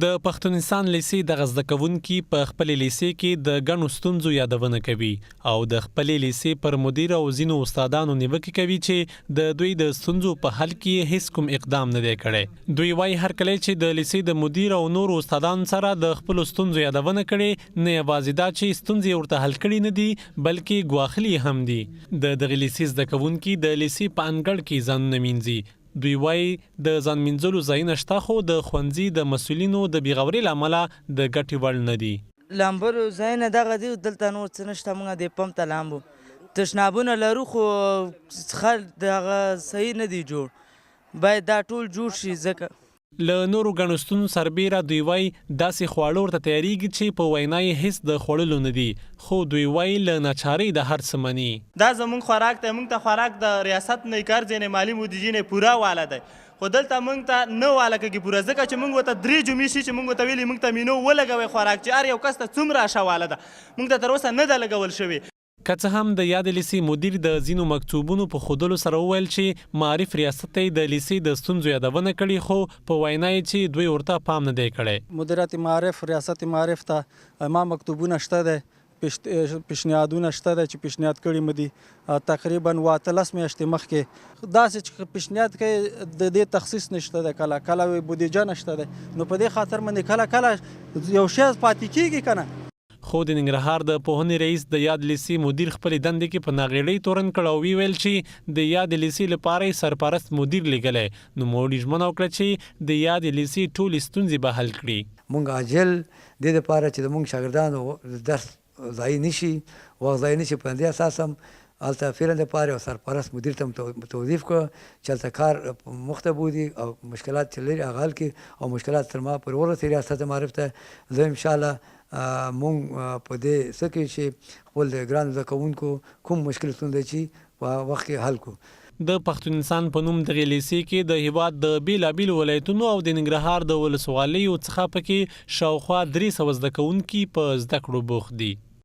د پښتونستان لیسې د زده کوونکي په خپل لیسې کې د ګڼو ستونزو یادونه کوي او د خپل لیسې پر مدیر او ځینو استادانو نیوکه کوي چې د دوی د ستونزو په حل کې هیڅ کوم اقدام نه دی کړی. دوی وايي هر کله چې د لیسې د مدیر او نور استادانو سره د خپل ستونزو یادونه کړي نه یوازې دا چې ستونزې ورته حل کړي نه دي بلکې ګواخلي هم دي. د دغه لیسې زده کوونکي د لیسې په انګړ کې ځانونه مینځي. دوی وايي د ځان منځلو ځایونه شته خو د ښوونځي د مسؤلینو د بېغورۍ له امله د ګټې وړ نه دي. لامبلو ځایونه دغه دي، دلته نور څه نشته. موږ د پمپ ته لامبو تشنابونه لرو خو دغه صحیح نه دی جوړ، باید دا ټول جوړ شي. ځکه له نورو ګڼو ستونزو سربیره دوی وایي داسې خواړه ورته تیارېږي چې په وینا یې هیڅ د خوړلو نه دي، خو دوی وایي له ناچارۍ د هر څه مني. دا زموږ خوراک دی، موږ ته خوراک د ریاست نه قرض یعنې مالي مدیجې نه پوره واله دی، خو دلته موږ ته نه واله کېږي پوره، ځکه چې موږ ورته 3 جمعې شي چې موږ ورته ویلي موږ ته مینو ولګوئ خوراک چې هر یو کس ته څومره شواله ده، موږ ته تر اوسه نه ده لګول شوې. که څه هم د یاد لیسې مدیر د ځینو مکتوبونو په ښودلو سره وویل چې معارف ریاست ته د لیسې د ستونزو یادونه کړې، خو په وینا یې چې دوی ورته پام نه دی کړی. مدیریت معارف ریاست معارف ته ما مکتوبونه شته دی، پیشنهادونه شته دی چې پیشنهاد کړي مو دي تقریبا 13 میاشتې مخکې. داسې چې پیشنهاد کوي د دې تخصیص نشته دی، کله کله بودیجه نشته دی، نو په دې خاطر باندې کله کله یو شی پاتې کېږي که نه. خو د ننګرهار د پوهنې رئیس د یاد لیسې مدیر خپلې دندې کې په ناغېړۍ تورن کړ او ویل چې د یاد لیسې لپاره یې سرپرست مدیر لیږلی، نو موږ ژمنه وکړه چې د یاد لیسې ټولې ستونزې به حل کړي. موږ عاجل دې دپاره چې زموږ شاګردانو درس ضایع نشي، وخت ضایع نشي، په همدې اساس هم هلته فعلا دپاره یو سرپرست مدیر ته توظیف کړه چې هلته کار مخته بودي او مشکلات چې لري هغه حل کړي او مشکلات تر ما پورې ورسوي ریاست معارف ته. زه انشاءالله مونږ په دې څه کې چې خپل د ګرانو زده کوونکو کوم مشکل ستونزه چې په وخت کې حل کړو. د پښتونستان په نوم دغه لیسې کې د هیواد د بیلابیلو ولایتونو او د ننګرهار د ولسوالیو څخه پکې شاوخوا 300 زده کوونکي په زده کړو بوخت دي.